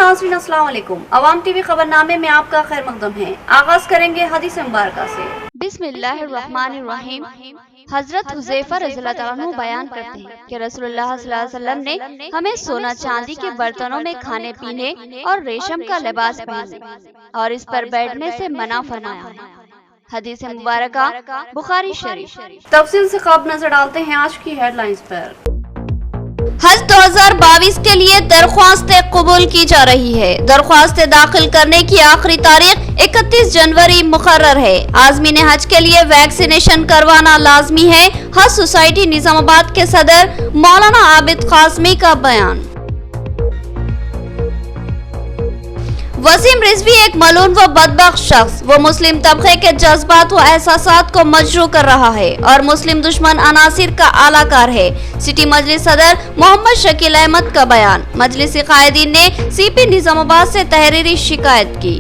नाज़रीन अस्सलाम वालेकुम। अवाम टीवी खबरनामे में आपका खैर मकदम है। आगाज करेंगे हदीस मुबारका से। बिस्मिल्लाहिर्रहमानिर्रहीम। हजरत हुज़ैफा रज़ियल्लाहु अन्हु बयान करते हैं कि रसूलुल्लाह सल्लल्लाहु अलैहि वसल्लम ने हमें सोना चांदी के बर्तनों में खाने पीने और रेशम का लिबास पहनने और इस पर बैठने से मना फरमाया। हदीस मुबारका बुखारी शरीफ। तफसील से ख्वाब नजर डालते हैं आज की हेडलाइंस पर। हज 2022 के लिए दरख्वास्तें कबूल की जा रही है। दरख्वास्तें दाखिल करने की आखिरी तारीख 31 जनवरी मुकर्रर है। आज़मीन हज के लिए वैक्सीनेशन करवाना लाजमी है। हज सोसाइटी निजामाबाद के सदर मौलाना आबिद कासमी का बयान। वसीम रिजवी एक मलून व बदबख्त शख्स, वो मुस्लिम तबके के जज्बात व एहसासात को मजरू कर रहा है और मुस्लिम दुश्मन अनासिर का आलाकार है। सिटी मजलिस सदर मोहम्मद शकील अहमद का बयान। मजलिसी कायदीन ने सीपी निजामाबाद से तहरीरी शिकायत की।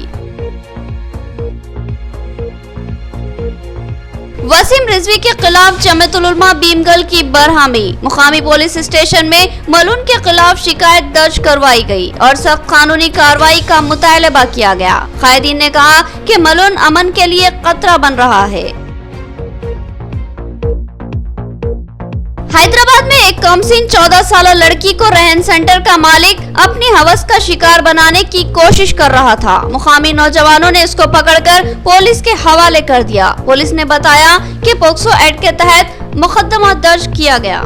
वसीम रिजवी के खिलाफ जमातुल उलमा भीमगल की बरहमी। मुकामी पुलिस स्टेशन में मलून के खिलाफ शिकायत दर्ज करवाई गई और सख्त कानूनी कार्रवाई का मुतालबा किया गया। कायदीन ने कहा कि मलून अमन के लिए खतरा बन रहा है। हैदराबाद में एक कमसिन 14 साल लड़की को रहन सेंटर का मालिक अपनी हवस का शिकार बनाने की कोशिश कर रहा था। मुकामी नौजवानों ने इसको पकड़कर पुलिस के हवाले कर दिया। पुलिस ने बताया कि पोक्सो एक्ट के तहत मुकदमा दर्ज किया गया।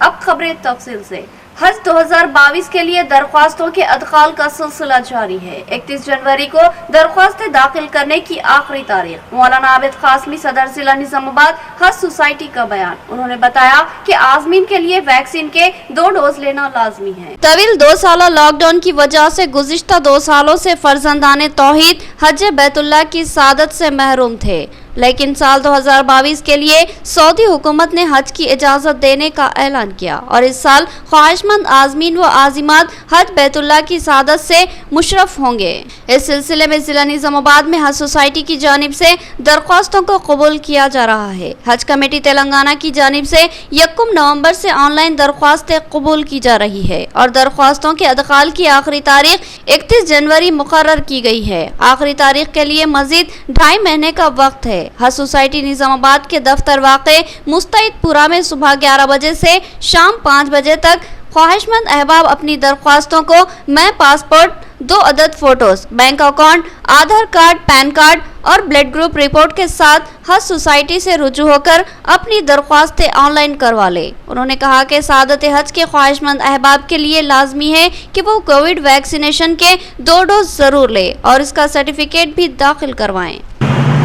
अब खबरें तफसील से। हज 2022 के लिए दरख्वास्तों के अदखाल का सिलसिला जारी है। 31 जनवरी को दरख्वास्तें दाखिल करने की आखिरी तारीख। मौलाना आबिद कासमी सदर जिला निजामाबाद हज सोसाइटी का बयान। उन्होंने बताया कि आज़मीन के लिए वैक्सीन के 2 डोज लेना लाजमी है। तवील 2 साल लॉकडाउन की वजह से गुज़िश्ता 2 सालों से फर्जंदाने तौहीद हज बैतुल्लाह की सादत से महरूम थे, लेकिन साल 2022 के लिए सऊदी हुकूमत ने हज की इजाजत देने का ऐलान किया और इस साल ख्वाहिशमंद आज़मीन व आज़िमात हज बैतुल्लाह की सादत से मुशर्रफ होंगे। इस सिलसिले में जिला निजामाबाद में हज सोसाइटी की जानिब से दरख्वास्तों को कबूल किया जा रहा है। हज कमेटी तेलंगाना की जानिब से 1 नवंबर से ऑनलाइन दरख्वास्तें कबूल की जा रही है और दरख्वास्तों के अदखाल की आखिरी तारीख 31 जनवरी मुकर्रर की गई है। आखिरी तारीख के लिए मजीद 2.5 महीने का वक्त है। हज सोसाइटी निजामाबाद के दफ्तर वाक़े मुस्तैदपुरा में सुबह 11 बजे से शाम 5 बजे तक ख्वाहिशमंद अहबाब अपनी दरख्वास्तों को मैं पासपोर्ट, 2 अदद फोटोज, बैंक अकाउंट, आधार कार्ड, पैन कार्ड और ब्लड ग्रुप रिपोर्ट के साथ हज सोसाइटी से रुजू होकर अपनी दरख्वास्तें ऑनलाइन करवा ले। उन्होंने कहा कि सादत हज के ख्वाहिशमंद अहबाब के लिए लाजमी है कि वो कोविड वैक्सीनेशन के 2 डोज जरूर ले और इसका सर्टिफिकेट भी दाखिल करवाएं।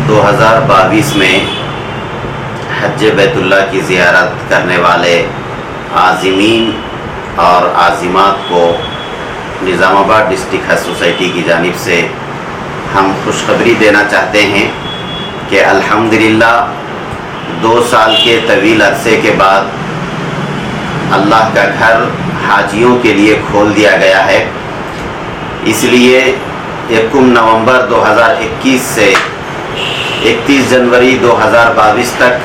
2022 में हज बैतुल्लाह की ज़ियारत करने वाले आज़मीन और आज़िमात को निज़ामाबाद डिस्ट्रिक्ट हज सोसाइटी की जानिब से हम खुशखबरी देना चाहते हैं कि अल्हम्दुलिल्लाह 2 साल के तवील अरसे के बाद अल्लाह का घर हाजियों के लिए खोल दिया गया है। इसलिए 1 नवंबर 2021 से 31 जनवरी 2022 तक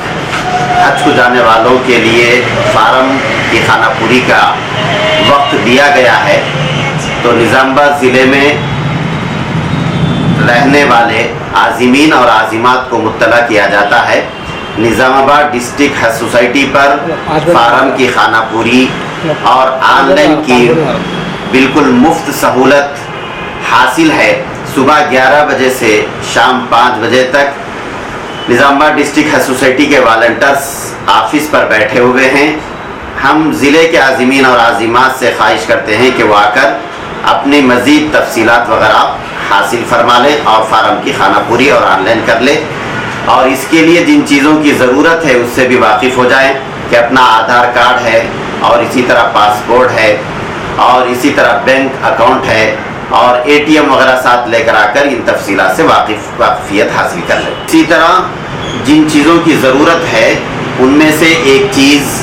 हज को जाने वालों के लिए फार्म की खानापुरी का वक्त दिया गया है। तो निज़ामाबाद ज़िले में रहने वाले आज़मीन और आज़िमात को मुत्तला किया जाता है। निज़ामाबाद डिस्ट्रिक्ट हज सोसाइटी पर फार्म की खानापुरी और ऑनलाइन की बिल्कुल मुफ्त सहूलत हासिल है। सुबह 11 बजे से शाम 5 बजे तक निज़ामाबाद डिस्ट्रिक्ट हज सोसाइटी के वॉलंटियर्स ऑफिस पर बैठे हुए हैं। हम ज़िले के आज़मीन और आज़िमात से ख्वाहिश करते हैं कि वो आकर अपनी मज़ीद तफसीलात वगैरह हासिल फरमा लें और फार्म की खानापुरी और ऑनलाइन कर लें और इसके लिए जिन चीज़ों की ज़रूरत है उससे भी वाकिफ़ हो जाएं कि अपना आधार कार्ड है और इसी तरह पासपोर्ट है और इसी तरह बैंक अकाउंट है और ATM वगैरह साथ लेकर आकर इन तफसीलात से वाकिफियत हासिल कर लें। इसी तरह जिन चीज़ों की ज़रूरत है उनमें से एक चीज़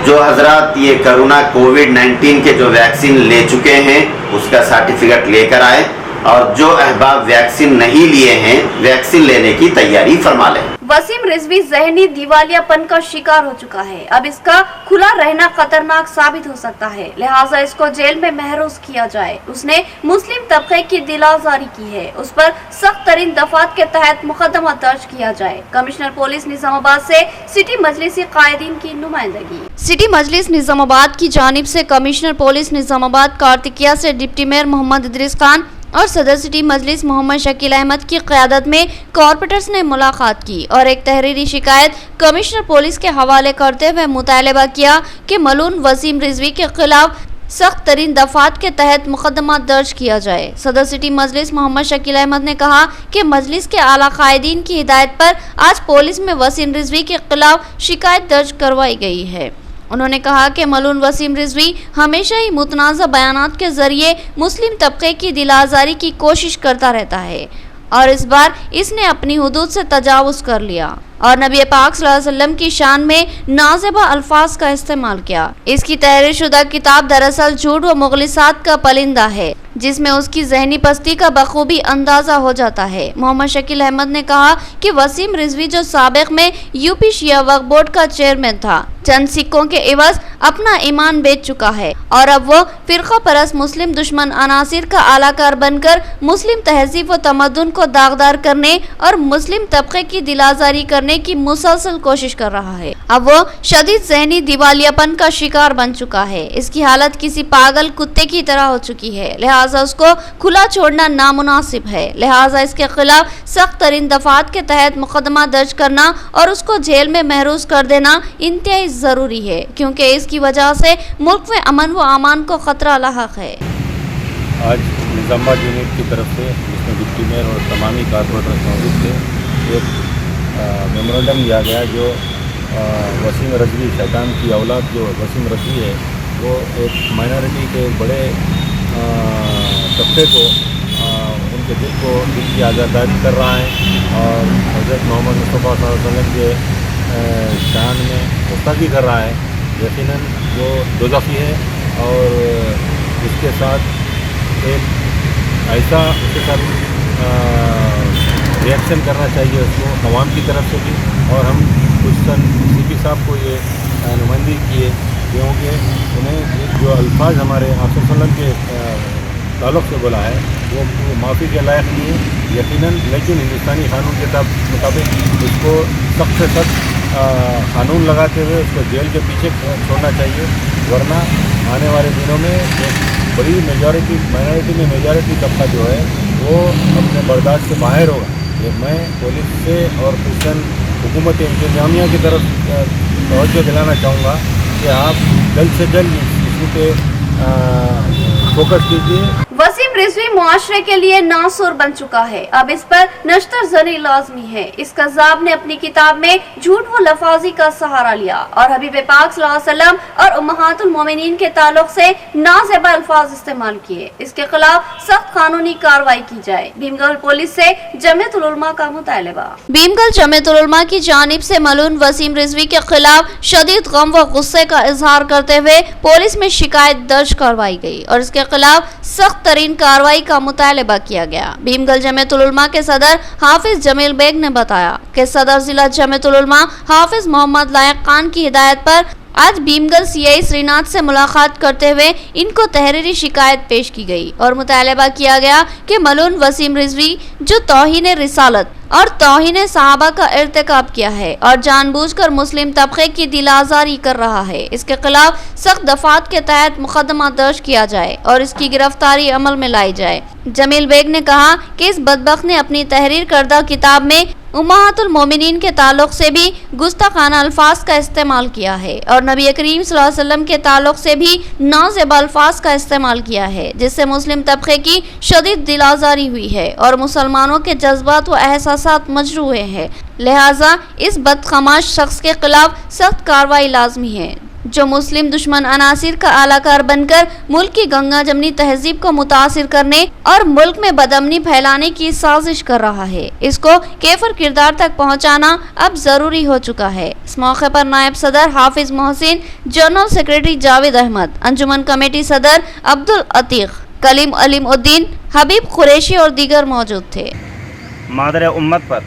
जो हजरत ये कोरोना कोविड-19 के जो वैक्सीन ले चुके हैं उसका सर्टिफिकेट लेकर आए اور جو احباب ویکسین نہیں لیے ہیں ویکسین لینے کی تیاری فرما لیں۔ وسیم رضوی ذہنی دیوالیہ پن کا شکار ہو چکا ہے، اب اس کا کھلا رہنا خطرناک ثابت ہو سکتا ہے، لہٰذا اس کو جیل میں محروس کیا جائے۔ اس نے مسلم طبقے کی دل آزاری کی ہے، اس پر سخت ترین دفعات کے تحت مقدمہ درج کیا جائے۔ کمشنر پولیس نظام آباد سے سٹی مجلسی قائدین کی نمائندگی۔ سٹی مجلس نظام آباد کی جانب سے کمشنر پولیس نظام آباد کارتکیہ سے ڈپٹی میئر محمد ادریس خان اور صدر سٹی مجلس محمد شکیل احمد کی قیادت میں کارپوریٹرز نے ملاقات کی اور ایک تحریری شکایت کمشنر پولیس کے حوالے کرتے ہوئے مطالبہ کیا کہ ملعون وسیم رضوی کے خلاف سخت ترین دفعات کے تحت مقدمہ درج کیا جائے۔ صدر سٹی مجلس محمد شکیل احمد نے کہا کہ مجلس کے اعلیٰ قائدین کی ہدایت پر آج پولیس میں وسیم رضوی کے خلاف شکایت درج کروائی گئی ہے۔ انہوں نے کہا کہ ملعون وسیم رضوی ہمیشہ ہی متنازع بیانات کے ذریعے مسلم طبقے کی دل آزاری کی کوشش کرتا رہتا ہے اور اس بار اس نے اپنی حدود سے تجاوز کر لیا اور نبی پاک صلی اللہ علیہ وسلم کی شان میں نازیبہ الفاظ کا استعمال کیا۔ اس کی تحریر شدہ کتاب دراصل جھوٹ و مغالطات کا پلندہ ہے جس میں اس کی ذہنی پستی کا بخوبی اندازہ ہو جاتا ہے۔ محمد شکیل احمد نے کہا کہ وسیم رضوی جو سابق میں یو پی شیعہ وقف بورڈ کا چیئرمین تھا، چند سکوں کے عوض اپنا ایمان بیچ چکا ہے اور اب وہ فرقہ پرست مسلم دشمن عناصر کا اعلی کار بن کر مسلم تہذیب و تمدن کو داغدار کرنے اور مسلم طبقے کی دل آزاری کرنے کی مسلسل کوشش کر رہا ہے۔ اب وہ شدید ذہنی دیوالیہ پن کا شکار بن چکا ہے، اس کی حالت کسی پاگل کتے کی طرح ہو چکی ہے، لہٰذا اس کو کھلا چھوڑنا نامناسب ہے، لہٰذا اس کے خلاف سخت ترین دفعات کے تحت مقدمہ درج کرنا اور اس کو جیل میں محروس کر دینا انتہائی ضروری ہے کیونکہ اس کی وجہ سے ملک میں امن و امان کو خطرہ لاحق ہے۔ آج نظام آباد یونٹ کی طرف سے جس میں ڈپٹی میئر اور تمامی کارپوریٹر موجود تھے ایک میمورنڈم دیا گیا جو وسیم رضوی شیطان کی اولاد جو وسیم رضوی ہے وہ ایک مائنارٹی کے بڑے طبقے کو ان کے دل کی آزاداری کر رہا ہے اور حضرت محمد مصطفیٰ صلی اللہ علیہ وسلم کے شان میں گستاخی کر رہا ہے۔ یقیناً وہ دوزخی ہے اور اس کے ساتھ ایک ایسا اس کے ساتھ ریئیکشن کرنا چاہیے اس کو عوام کی طرف سے بھی، اور ہم سی پی صاحب کو یہ نمائندگی کی ہے کیونکہ انہیں جو الفاظ ہمارے آپ صلی اللہ علیہ وسلم کے تعلق سے بولا ہے وہ معافی کے لائق نہیں ہے یقیناً، لیکن ہندوستانی قانون کے مطابق اس کو سخت سے سخت قانون لگاتے ہوئے اس کو جیل کے پیچھے چھوڑنا چاہیے، ورنہ آنے والے دنوں میں ایک بڑی مائنارٹی میں میجارٹی طبقہ جو ہے وہ اپنے برداشت سے باہر ہوگا۔ میں پولیس سے اور کرسچن حکومت انتظامیہ کی طرف توجہ دلانا چاہوں گا کہ آپ جلد سے جلد اس ایشو پہ فوکس کیجیے۔ وسیم رضوی معاشرے کے لیے ناسور بن چکا ہے، اب اس پر نشتر زنی لازمی ہے۔ اس قذاب نے اپنی کتاب میں جھوٹ و لفاظی کا سہارا لیا اور حبیب پاک صلی اللہ علیہ وسلم اور امہات المومنین کے تعلق سے نازیبہ الفاظ استعمال کیے۔ اس کے خلاف سخت قانونی کارروائی کی جائے۔ بھیمگل پولیس سے جمعیت العلماء کا مطالبہ۔ بھیمگل جمعیت العلماء کی جانب سے ملعون وسیم رضوی کے خلاف شدید غم و غصے کا اظہار کرتے ہوئے پولیس میں شکایت درج کروائی گئی اور اس کے خلاف سخت ترین کارروائی کا مطالبہ کیا گیا۔ بھیمگل جمعیت العلماء کے صدر حافظ جمیل بیگ نے بتایا کہ صدر ضلع جمعیت العلماء حافظ محمد لائق خان کی ہدایت پر آج بھیمگل سی آئی سری ناتھ سے ملاقات کرتے ہوئے ان کو تحریری شکایت پیش کی گئی اور مطالبہ کیا گیا کہ ملعون وسیم رضوی جو توہین رسالت اور توہین صحابہ کا ارتکاب کیا ہے اور جان بوجھ کر مسلم طبقے کی دل آزاری کر رہا ہے، اس کے خلاف سخت دفعات کے تحت مقدمہ درج کیا جائے اور اس کی گرفتاری عمل میں لائی جائے۔ جمیل بیگ نے کہا کہ اس بدبخت نے اپنی تحریر کردہ کتاب میں امہات المومنین کے تعلق سے بھی گستاخانہ الفاظ کا استعمال کیا ہے اور نبی کریم صلی اللہ علیہ وسلم کے تعلق سے بھی نازیبہ الفاظ کا استعمال کیا ہے، جس سے مسلم طبقے کی شدید دل آزاری ہوئی ہے اور مسلمانوں کے جذبات و احساسات مجروح ہیں، لہٰذا اس بدخماش شخص کے خلاف سخت کارروائی لازمی ہے جو مسلم دشمن عناصر کا اعلی کار بن کر ملک کی گنگا جمنی تہذیب کو متاثر کرنے اور ملک میں بدامنی پھیلانے کی سازش کر رہا ہے۔ اس کو کیفر کردار تک پہنچانا اب ضروری ہو چکا ہے۔ اس موقع پر نائب صدر حافظ محسن، جنرل سیکریٹری جاوید احمد، انجمن کمیٹی صدر عبدالعتیق، कलीम अलीमुद्दीन, हबीब कुरैशी और दीगर मौजूद थे। मादर उम्मत पर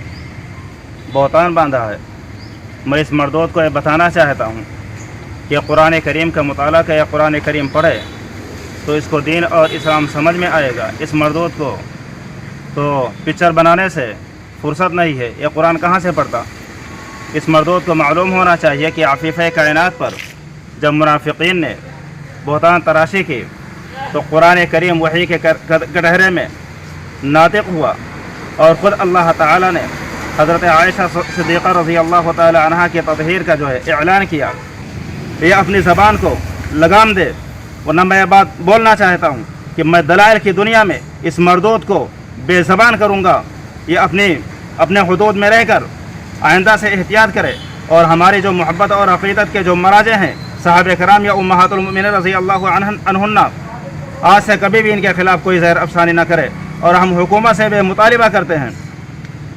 बहतान बांधा है। मैं इस मर्दोद को यह बताना चाहता हूँ कि कुरान करीम का मुताला का या कुरान करीम पढ़े तो इसको दीन और इस्लाम समझ में आएगा। इस मर्दोद को तो पिक्चर बनाने से फुर्सत नहीं है, यह कुरान कहाँ से पढ़ता। इस मर्दोद को मालूम होना चाहिए कि आफिफ़ कायनात पर जब मुनाफिकीन ने बहतान तराशी की तो कुरान करीम वही के कटहरे में नातिक हुआ और ख़ुद अल्लाह ताला ने हज़रत आयशा सिद्दीक़ा रज़ी अल्लाह ताला अन्हा के तطہیر का जो है ऐलान किया। ये अपनी ज़बान को लगाम दे, वरना मैं ये बात बोलना चाहता हूँ कि मैं दलाइल की दुनिया में इस मर्दोद को बेज़बान करूँगा। ये अपने हुदूद में रहकर आइंदा से एहतियात करे और हमारी जो मोहब्बत और अक़ीदत के जो मराजे हैं सहाबा कराम या उम्महातुल मोमिनीन रज़ी अल्लाह अन्हुन्ना, आज से कभी भी इनके ख़िलाफ़ कोई ज़हर अफ़सानी न करे। और हम हुकूमत से भी मुतालिबा करते हैं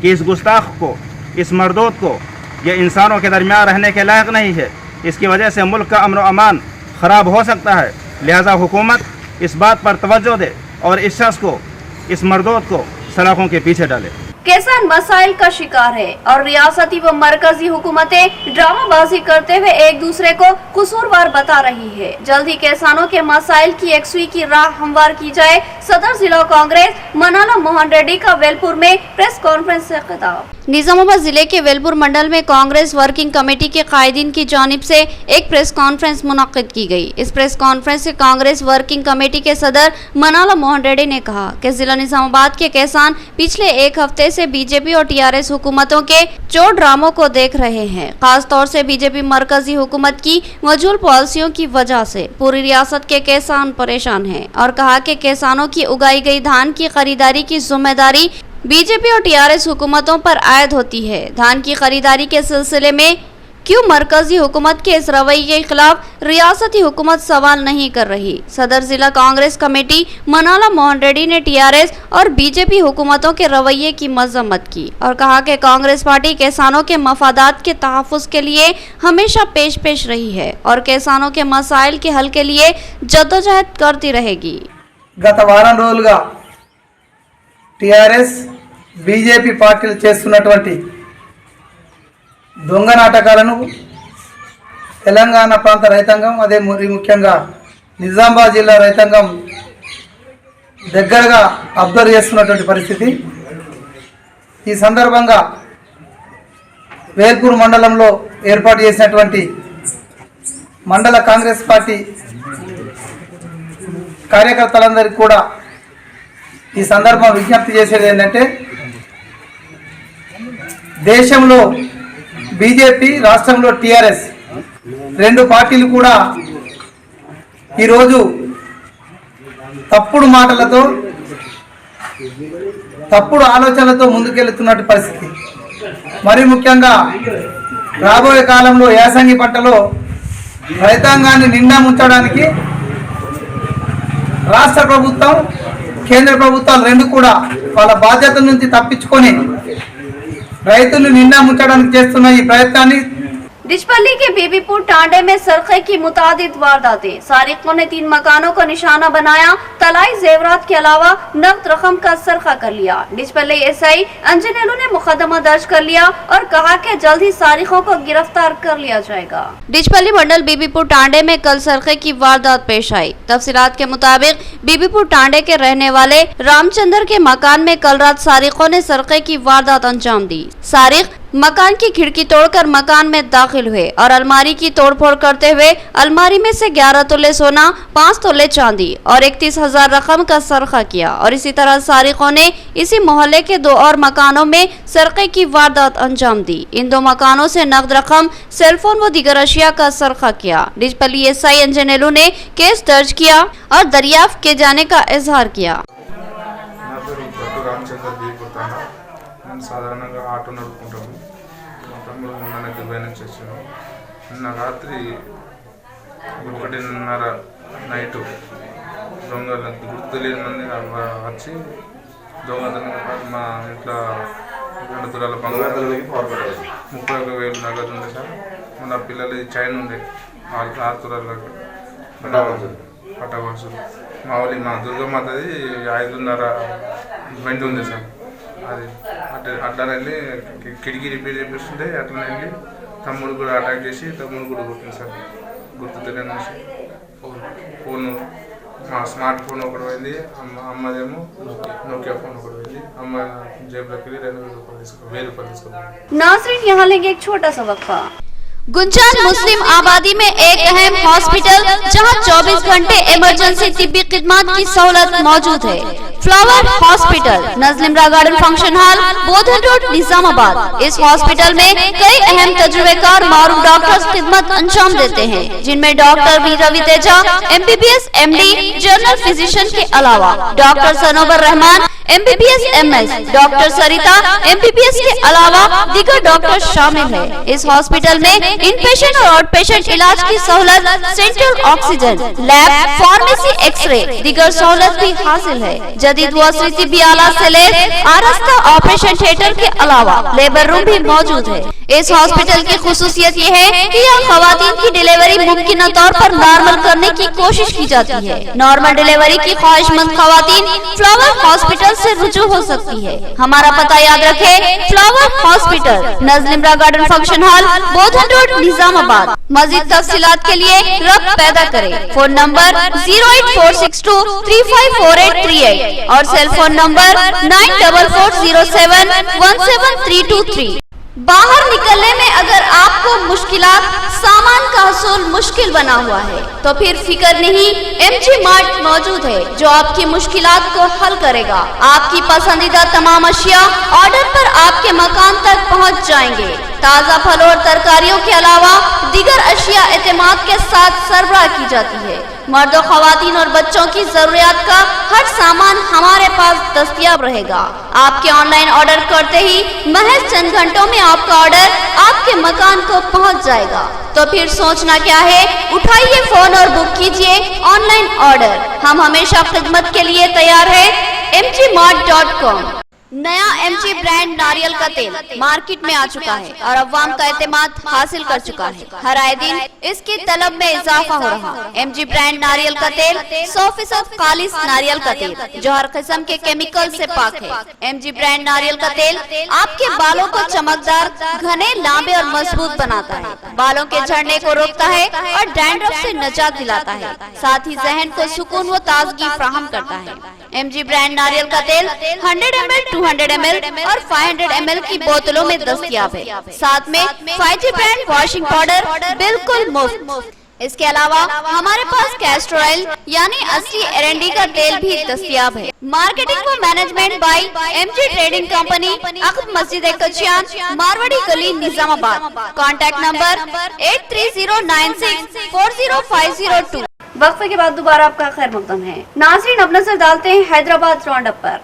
कि इस गुस्ताख को, इस मर्दोद को, ये इंसानों के दरमियान रहने के लायक नहीं है। इसकी वजह से मुल्क का अमन व अमान ख़राब हो सकता है। लिहाजा हुकूमत इस बात पर तवज्जो दे और इस शख्स को, इस मर्दोद को सलाखों के पीछे डाले। किसान मसाइल का शिकार है और रियासती व मरकजी हुकूमतें ड्रामाबाजी करते हुए एक दूसरे को कसूरवार बता रही है। जल्द ही किसानों के मसाइल की यकसुई की राह हमवार की जाए। सदर जिला कांग्रेस मनाला मोहन रेड्डी का वेलपुर में प्रेस कॉन्फ्रेंस से खिताब। निजामाबाद जिले के वेलपुर मंडल में कांग्रेस वर्किंग कमेटी के कायदीन की जानिब से एक प्रेस कॉन्फ्रेंस मुनक्किद की गई। इस प्रेस कॉन्फ्रेंस से कांग्रेस वर्किंग कमेटी के सदर मनाला मोहन रेड्डी ने कहा कि जिला निजामाबाद के किसान पिछले एक हफ्ते से बीजेपी और टीआरएस हुकूमतों के चोर ड्रामों को देख रहे हैं। खास तौर से बीजेपी मरकजी हुकूमत की मजूल पॉलिसियों की वजह से पूरी रियासत के किसान परेशान हैं और कहा कि किसानों की उगाई गई धान की खरीदारी की जिम्मेदारी बीजेपी और टीआरएस हुकूमतों पर आयद होती है। धान की खरीदारी के सिलसिले में क्यों मरकजी हुकूमत के इस रवैये के खिलाफ रियासती हुकूमत सवाल नहीं कर रही। सदर जिला कांग्रेस कमेटी मनाला मोहन रेड्डी ने टीआरएस और बीजेपी हुकूमतों के रवैये की मजम्मत की और कहा कि कांग्रेस पार्टी किसानों के मफादात के तहफ़्फ़ुज़ के लिए हमेशा पेश रही है और किसानों के मसाइल के हल के लिए जद्दोजहद करती रहेगी। గత వారం రోజులుగా టిఆర్ఎస్ బీజేపీ పార్టీలు చేస్తున్నటువంటి దొంగ నాటకాలను తెలంగాణ ప్రాంత రైతాంగం, అదే ముఖ్యంగా నిజామాబాద్ జిల్లా రైతాంగం దగ్గరగా అబ్జర్వ్ చేస్తున్నటువంటి పరిస్థితి. ఈ సందర్భంగా వేల్పూర్ మండలంలో ఏర్పాటు చేసినటువంటి మండల కాంగ్రెస్ పార్టీ కార్యకర్తలందరికీ కూడా ఈ సందర్భం విజ్ఞప్తి చేసేది ఏంటంటే, దేశంలో బీజేపీ, రాష్ట్రంలో టీఆర్ఎస్ రెండు పార్టీలు కూడా ఈరోజు తప్పుడు మాటలతో, తప్పుడు ఆలోచనలతో ముందుకెళ్తున్నట్టు పరిస్థితి. మరి ముఖ్యంగా రాబోయే కాలంలో యాసంగి పంటలో రైతాంగాన్ని నిండా ముంచడానికి రాష్ట్ర ప్రభుత్వం, కేంద్ర ప్రభుత్వాలు రెండు కూడా వాళ్ళ బాధ్యతల నుంచి తప్పించుకొని రైతులు నిండా ముంచడానికి చేస్తున్న ఈ ప్రయత్నాన్ని डिचपल्ली के बीबीपुर टांडे में सरखे की मुतादिद वारदातें। सारिकों ने 3 मकानों को निशाना बनाया। तलाई जेवरात के अलावा नकद रकम का सरखा कर लिया। डिचपल्ली एसआई अंजनेलू ने मुकदमा दर्ज कर लिया और कहा कि जल्द ही सारिकों को गिरफ्तार कर लिया जाएगा। डिचपल्ली मंडल बीबीपुर टांडे में कल सरखे की वारदात पेश आई। तफसीलात के मुताबिक बीबीपुर टांडे के रहने वाले रामचंद्र के मकान में कल रात सारिकों ने सरखे की वारदात अंजाम दी। सारिक मकान की खिड़की तोड़कर मकान में दाखिल हुए और अलमारी की तोड़फोड़ करते हुए अलमारी में से 11 तोले सोना, 5 तोले चांदी और 31,000 रकम का सरखा किया। और इसी तरह सारिकों ने इसी मोहल्ले के 2 और मकानों में सरके की वारदात अंजाम दी। इन 2 मकानों से नकद रकम, सेलफोन व दीगर अशिया का सरखा किया। डिचपल्ली एसआई अंजनेलू ने केस दर्ज किया और दरियाफ्त किए जाने का इजहार किया। సాధారణంగా ఆటో నడుపుకుంటాము. మా తమ్ముడు మొన్న దుబాయ్ నుంచి వచ్చాను. నిన్న రాత్రి 1:30 నైటు దొంగలు గుర్తు తెలియని మంది వచ్చి దొంగతనం మా ఇంట్లో 2 తులాల బంగారు, 31,000 నగదు ఉంది సార్. మన పిల్లలు చైన్ ఉండే 6 తులాల పట్టవలసి మా దుర్గమాతది 5:30 బండి ఉంది సార్. అది అట్లా వెళ్ళి కిటికీ రిపేర్ చేపిస్తుంటే అట్లా వెళ్ళి తమ్ముడు కూడా అటాక్ చేసి తమ్ముడు కూడా కొట్టింది సార్. గుర్తు తెలియని ఫోను మా స్మార్ట్ ఫోన్ ఒకటి పోయింది, అమ్మదేమో నోకియా ఫోన్ ఒకటి పోయింది. అమ్మ జేబులోకి వెళ్ళి 2,000 రూపాయలు తీసుకున్నాను. नाज़रीन, यहाँ लेंगे एक छोटा सा वक्फा। गुंजान मुस्लिम आबादी में एक अहम हॉस्पिटल जहां 24 घंटे इमरजेंसी तिब्बी खिदमत की सहूलत मौजूद है। Flower hospital, Najlimara garden function hall, Bodhan road, Nizamabad. इस हॉस्पिटल में कई अहम तजुर्बेकार मारूफ डॉक्टर्स खिदमत अंजाम देते हैं, जिनमें doctor V Ravi Teja MBBS MD general physician के अलावा doctor Sanober Rahman MBBS MS, doctor Sarita MBBS के अलावा दीगर डॉक्टर शामिल है। इस हॉस्पिटल में इनपेशेंट और आउट पेशेंट इलाज की सहूलत, central oxygen, lab, pharmacy, X ray, दीगर सहूलत भी हासिल है। जदीद वस्ती भी आला से ले आरास्ता ऑपरेशन थिएटर के अलावा लेबर रूम भी मौजूद है। इस हॉस्पिटल की खुसूसियत ये है कि यहाँ खवातीन की डिलीवरी मुमकिन तौर पर नॉर्मल करने की कोशिश की जाती है। नॉर्मल डिलीवरी की ख्वाहिशमंद खवातीन फ्लावर हॉस्पिटल से रुजू हो सकती है। हमारा पता याद रखे, flower hospital, Najlimara garden function hall, Bodhan road, Nizamabad. मजीद तफसीलात के लिए रब्त पैदा करें। फोन नंबर 08462354838 और सेल फोन नंबर 9440717323। बाहर निकलने में अगर आपको मुश्किलात, सामान का हसूल मुश्किल बना हुआ है तो फिर फिक्र नहीं, MG मार्ट मौजूद है जो आपकी मुश्किलात को हल करेगा। आपकी पसंदीदा तमाम अशिया ऑर्डर पर आपके मकान तक पहुंच जाएंगे। ताज़ा फल और तरकारियों के अलावा दीगर अशिया एतमाद के साथ सरबराह की जाती है। मर्दों, खवातीन और बच्चों की जरूरियात का हर सामान हमारे पास दस्तयाब रहेगा। आपके ऑनलाइन ऑर्डर करते ही महज चंद घंटों में आपका ऑर्डर आपके मकान को पहुंच जाएगा। तो फिर सोचना क्या है, उठाइए फोन और बुक कीजिए ऑनलाइन ऑर्डर। हम हमेशा खिदमत के लिए तैयार है। mgmart.com। नया MG ब्रांड नारियल का तेल मार्केट में आ चुका है और अवाम का एतमाद हासिल कर चुका है। हर आए दिन इसकी तलब में इजाफा हो रहा। MG ब्रांड नारियल का तेल 100% खालिस नारियल का तेल जो हर किस्म के केमिकल से पाक है। MG ब्रांड नारियल का तेल आपके बालों को चमकदार, घने, लांबे और मजबूत बनाता है, बालों के झड़ने को रोकता है और डैंड्रफ से निजात दिलाता है, साथ ही जहन को सुकून व ताजगी फराहम करता है। MG ब्रांड नारियल का तेल 100 ml, 200 ml और 500 ml की बोतलों में दस्तयाब है। साथ में 5G ब्रांड वॉशिंग पाउडर बिल्कुल मुफ्त। इसके अलावा हमारे पास कैस्टर ऑयल यानी असली एरंडी का तेल भी दस्तयाब है। मार्केटिंग व management by MG trading company, अकब मस्जिद कचियान, मारवाड़ी गली, निजामाबाद। Contact number 8309640502। वक्फे के बाद दोबारा आपका खैर मकदम है। नाज़रीन, अब नजर डालते हैं हैदराबाद राउंड अप पर।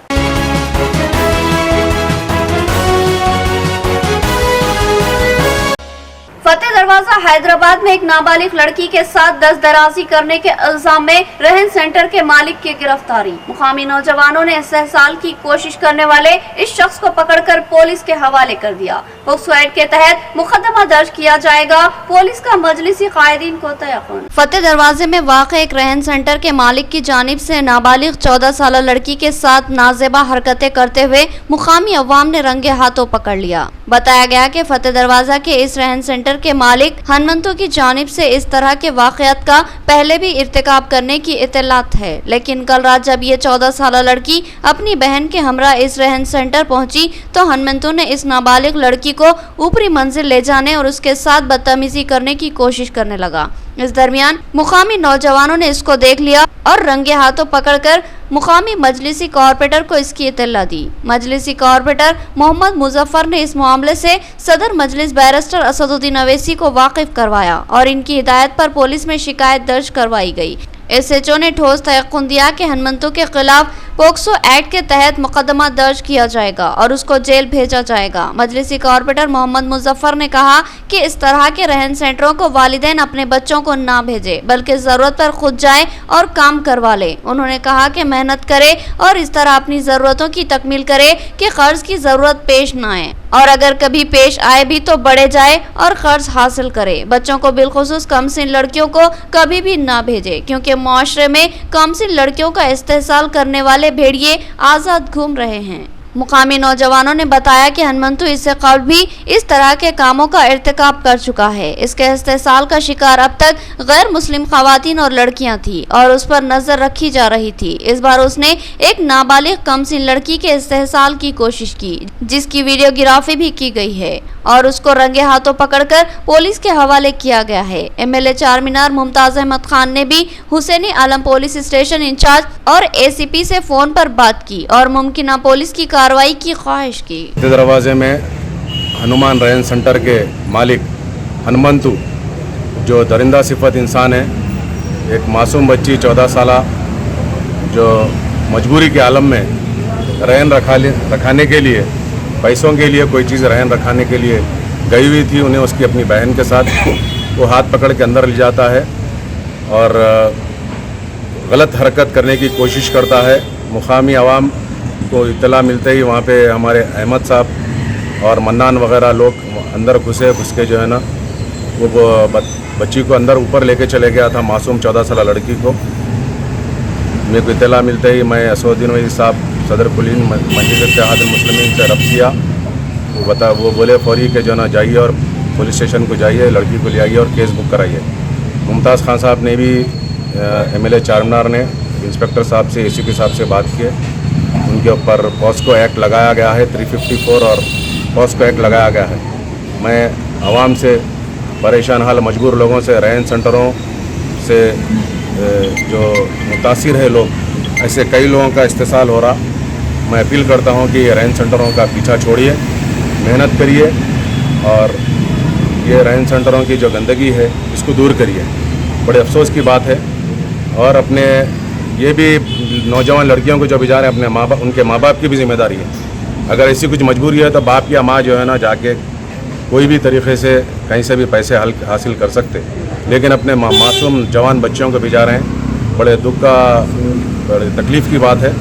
फतेह दरवाजा हैदराबाद में एक नाबालिग लड़की के साथ दस्तदराजी करने के इल्जाम में रहन सेंटर के मालिक की गिरफ्तारी। मुकामी नौजवानों ने इस्तेहसाल की कोशिश करने वाले इस शख्स को पकड़कर पुलिस के हवाले कर दिया। पोक्सो एक्ट के तहत मुकदमा दर्ज किया जाएगा। पुलिस का मजलिसी कायदीन को तयक़ुन। फतेह दरवाजे में वाक़ एक रहन सेंटर के मालिक की जानिब से नाबालिग 14 साल लड़की के साथ नाजेबा हरकतें करते हुए मुकामी अवाम ने रंगे हाथों पकड़ लिया। बताया गया कि फतेह दरवाजा के इस रहन सेंटर के मालिक हनमंतों की जानिब से इस तरह के वाक़यात का पहले भी इर्तिकाब करने की इत्तलात है, लेकिन कल रात जब ये 14 साल लड़की अपनी बहन के हमरा इस रहन सेंटर पहुंची तो हनमंतों ने इस नाबालिग लड़की को ऊपरी मंजिल ले जाने और उसके साथ बदतमीजी करने की कोशिश करने लगा। इस दरमियान मुकामी नौजवानों ने इसको देख लिया और रंगे हाथों पकड़कर मुकामी मजलिसी कॉर्पोरेटर को इसकी इत्तला दी। मजलिसी कॉर्पोरेटर मोहम्मद मुजफ्फर ने इस मामले से सदर मजलिस बैरिस्टर असदुद्दीन अवैसी को वाकिफ करवाया और इनकी हिदायत पर पुलिस में शिकायत दर्ज करवाई गई। SHO ने ठोस तयक़ुन दिया कि हनमंतों के खिलाफ पोक्सो एक्ट के तहत मुकदमा दर्ज किया जाएगा और उसको जेल भेजा जाएगा। मजलिसी कॉर्पोरेटर मोहम्मद मुजफ्फर ने कहा कि इस तरह के रहन सेंटरों को वालिदैन अपने बच्चों को ना भेजे बल्कि ज़रूरत पर खुद जाए और काम करवा ले। उन्होंने कहा कि मेहनत करे और इस तरह अपनी ज़रूरतों की तकमील करे कि कर्ज की ज़रूरत पेश ना आए और अगर कभी पेश आए भी तो बढ़े जाए और कर्ज हासिल करे। बच्चों को बिलखुसूस कमसिन लड़कियों को कभी भी ना भेजे, क्योंकि मुआशरे में कमसिन लड़कियों का इस्तेहसाल करने वाले भेड़िए आजाद घूम रहे हैं। मुकामी नौजवानों ने बताया कि हनुमंतु इससे कबल भी इस तरह के कामों का इर्तिकाब कर चुका है। इसके इस्तेहसाल का शिकार अब तक गैर मुस्लिम खवातीन और लड़कियां थी और उस पर नजर रखी जा रही थी। इस बार उसने एक नाबालिग कमसिन लड़की के इस्तेहसाल की कोशिश की, जिसकी वीडियोग्राफी भी की गई है और उसको रंगे हाथों पकड़कर पुलिस के हवाले किया गया है। एमएलए चारमीनार मुमताज अहमद खान ने भी हुसैनी आलम पुलिस स्टेशन इंचार्ज और एसीपी से फोन पर बात की और मुमकिन पुलिस की कार्रवाई की ख्वाहिश की। दरवाजे में हनुमान रहन सेंटर के मालिक हनुमंतु, जो दरिंदा सिफत इंसान है, एक मासूम बच्ची 14 साल जो मजबूरी के आलम में रहन रखाने के लिए, पैसों के लिए कोई चीज़ रहन रखाने के लिए गई हुई थी, उन्हें उसकी अपनी बहन के साथ वो हाथ पकड़ के अंदर ले जाता है और गलत हरकत करने की कोशिश करता है। मुकामी आवाम को इत्तला मिलते ही वहाँ पे हमारे अहमद साहब और मन्नान वगैरह लोग अंदर घुस के जो है ना वो बच्ची को अंदर ऊपर लेके चले गया था, मासूम 14 साल लड़की को। मेरे को इत्तला मिलते ही मैं असदुद्दीन वली साहब सदर कुलीन मस्जिद इत्तेहादुल मुस्लिमीन से रब्त किया। वो बोले फौरी के जो ना जाइए और पुलिस स्टेशन को जाइए, लड़की को ले आइए और केस बुक कराइए। मुमताज़ खान साहब ने भी एमएलए चारमीनार ने इंस्पेक्टर साहब से, एसीपी साहब से बात किए। उनके ऊपर पॉस्को एक्ट लगाया गया है, 354 और पॉस्को एक्ट लगाया गया है। मैं आवाम से परेशान हाल मजबूर लोगों से, रहन सेंटरों से जो मुतासिर है लोग, ऐसे कई लोगों का इस्तेसाल हो रहा, मैं अपील करता हूं कि रहन सेंटरों का पीछा छोड़िए, मेहनत करिए और ये रहन सेंटरों की जो गंदगी है इसको दूर करिए। बड़े अफसोस की बात है। और अपने ये भी नौजवान लड़कियों को जो भी जा रहे हैं, अपने उनके माँ बाप की भी जिम्मेदारी है। अगर ऐसी कुछ मजबूरी है तो बाप या माँ जो है ना जाके कोई भी तरीके से कहीं से भी पैसे हासिल कर सकते, लेकिन अपने मासूम जवान बच्चों को भी जा रहे हैं। बड़े दुख का, बड़े तकलीफ की बात है।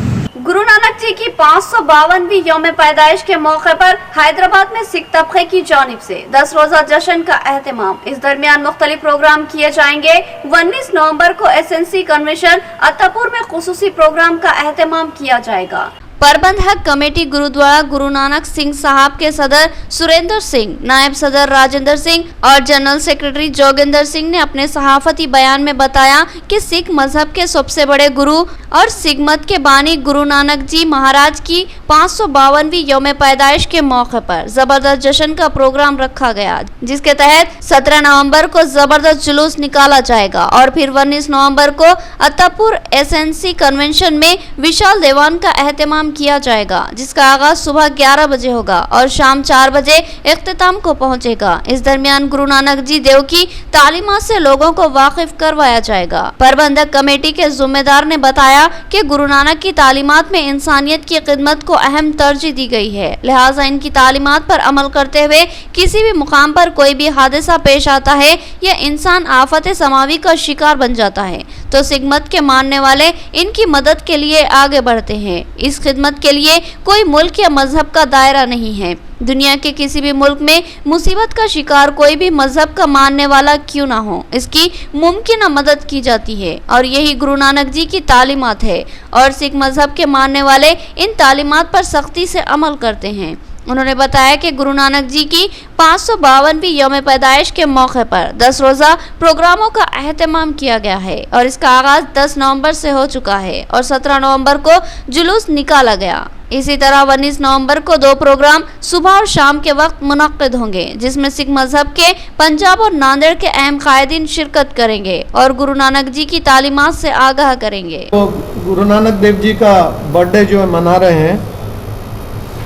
गुरु नानक जी की 552वीं यौम पैदाइश के मौके पर हैदराबाद में सिख तबके की जानिब से 10 रोजा जश्न का एहतमाम। इस दरमियान मुख्तलिफ प्रोग्राम किए जाएंगे। 19 नवंबर को एसएनसी कन्वेंशन अत्तापुर में खुसूसी प्रोग्राम का एहतमाम किया जाएगा। प्रबंधक कमेटी गुरुद्वारा गुरु नानक सिंह साहब के सदर सुरेंद्र सिंह, नायब सदर राजेंद्र सिंह और जनरल सेक्रेटरी जोगिंदर सिंह ने अपने सहाफती बयान में बताया कि सिख मजहब के सबसे बड़े गुरु और सिख मत के बानी गुरु नानक जी महाराज की 552वीं यौम पैदाइश के मौके पर जबरदस्त जश्न का प्रोग्राम रखा गया, जिसके तहत 17 नवंबर को जबरदस्त जुलूस निकाला जाएगा और फिर 19 नवंबर को अत्तापुर एसएनसी कन्वेंशन में विशाल दीवान का एहतमाम किया जाएगा, जिसका आगाज सुबह 11 बजे होगा और शाम 4 बजे इख्तिताम को पहुंचेगा। इस दरमियान गुरु नानक जी देव की तालीमात से लोगों को वाकिफ करवाया जाएगा। प्रबंधक कमेटी के जिम्मेदार ने बताया कि गुरु नानक की तालीमात में इंसानियत की खिदमत को अहम तरजीह दी गई है, लिहाजा इनकी तालीमात पर अमल करते हुए किसी भी मुकाम पर कोई भी हादसा पेश आता है या इंसान आफत समावी का शिकार बन जाता है तो सिख मत के मानने वाले इनकी मदद के लिए आगे बढ़ते हैं। इस खिदमत के लिए कोई मुल्क या मजहब का दायरा नहीं है। दुनिया के किसी भी मुल्क में मुसीबत का शिकार कोई भी मजहब का मानने वाला क्यों ना हो, इसकी मुमकिन मदद की जाती है और यही गुरु नानक जी की तालीमात है और सिख मजहब के मानने वाले इन तालीमात पर सख्ती से अमल करते हैं। उन्होंने बताया कि गुरु नानक जी की 552वीं यौम पैदाइश के मौके पर 10 रोजा प्रोग्रामों का एहतमाम किया गया है और इसका आगाज 10 नवंबर से हो चुका है और 17 नवंबर को जुलूस निकाला गया। इसी तरह 19 नवंबर को 2 प्रोग्राम सुबह और शाम के वक्त मुनक्किद होंगे, जिसमें सिख मजहब के पंजाब और नांदेड़ के अहम कायदीन शिरकत करेंगे और गुरु नानक जी की तालीमात से आगाह करेंगे। तो गुरु नानक देव जी का बर्थडे जो है मना रहे हैं,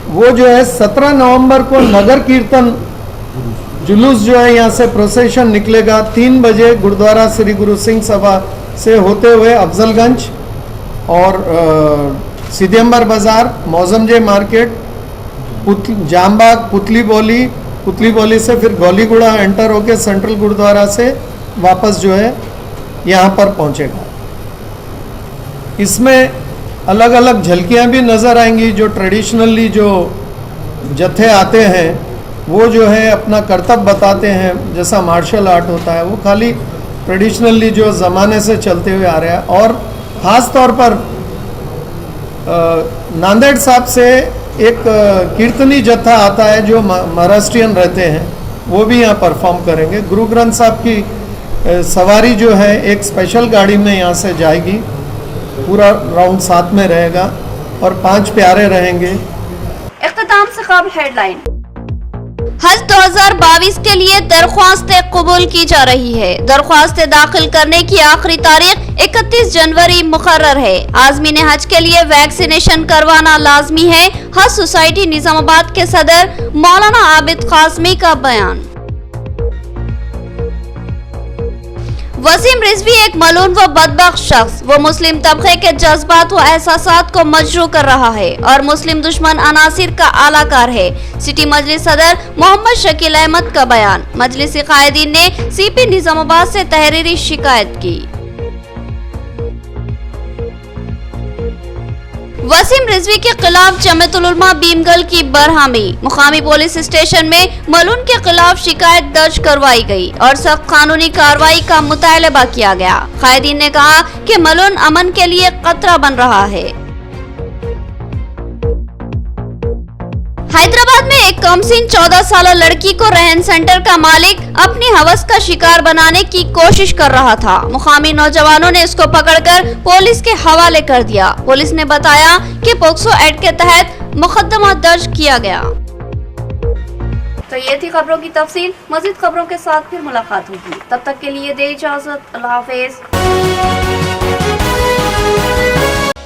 वो जो है 17 नवंबर को नगर कीर्तन जुलूस जो है यहाँ से प्रोसेशन निकलेगा। 3 बजे गुरुद्वारा श्री गुरु सिंह सभा से होते हुए अफजलगंज और सिद्धियम्बर बाजार, मौजमजे मार्केट, जामबाग, पुतली बोली से फिर गौलीगुड़ा एंटर होके सेंट्रल गुरुद्वारा से वापस जो है यहाँ पर पहुँचेगा। इसमें अलग अलग झलकियाँ भी नज़र आएंगी जो ट्रेडिशनली जो जत्थे आते हैं वो जो है अपना कर्तव्य बताते हैं, जैसा मार्शल आर्ट होता है, वो खाली ट्रेडिशनली जो ज़माने से चलते हुए आ रहा है। और ख़ास तौर पर नांदेड़ साहब से एक कीर्तनी जत्था आता है जो महाराष्ट्रियन रहते हैं, वो भी यहाँ परफॉर्म करेंगे। गुरु ग्रंथ साहब की सवारी जो है एक स्पेशल गाड़ी में यहाँ से जाएगी, पूरा राउंड साथ में रहेगा और 5 प्यारे रहेंगे। इख्तिताम से कबल हेडलाइन। हज 2022 के लिए दरख्वास्तें कबूल की जा रही है। दरख्वास्तें दाखिल करने की आखिरी तारीख 31 जनवरी मुकर्रर है। आज़मीन हज के लिए वैक्सीनेशन करवाना लाजमी है। हज सोसाइटी निजामाबाद के सदर मौलाना आबिद कासमी का बयान। वसीम रिजवी एक मलून व बदबख्त शख्स, वो मुस्लिम तबके के जज्बात व एहसासात को मजरू कर रहा है और मुस्लिम दुश्मन अनासिर का आलाकार है। सिटी मजलिस सदर मोहम्मद शकील अहमद का बयान। मजलिसी कायदीन ने सीपी निजामाबाद से तहरीरी शिकायत की। वसीम रिजवी के खिलाफ जमातुल उलमा भीमगल की बरहमी। मुकामी पुलिस स्टेशन में मलून के खिलाफ शिकायत दर्ज करवाई गई और सख्त कानूनी कार्रवाई का मुतालबा किया गया। कायदीन ने कहा कि मलून अमन के लिए खतरा बन रहा है। हैदराबाद में एक कमसिन 14 साल लड़की को रहन सेंटर का मालिक अपनी हवस का शिकार बनाने की कोशिश कर रहा था। मुकामी नौजवानों ने इसको पकड़कर पुलिस के हवाले कर दिया। पुलिस ने बताया कि पोक्सो एक्ट के तहत मुकदमा दर्ज किया गया। तो ये थी खबरों की तफसील। मज़ीद खबरों के साथ फिर मुलाकात होगी, तब तक के लिए दे इजाजत। अल्लाह हाफिज।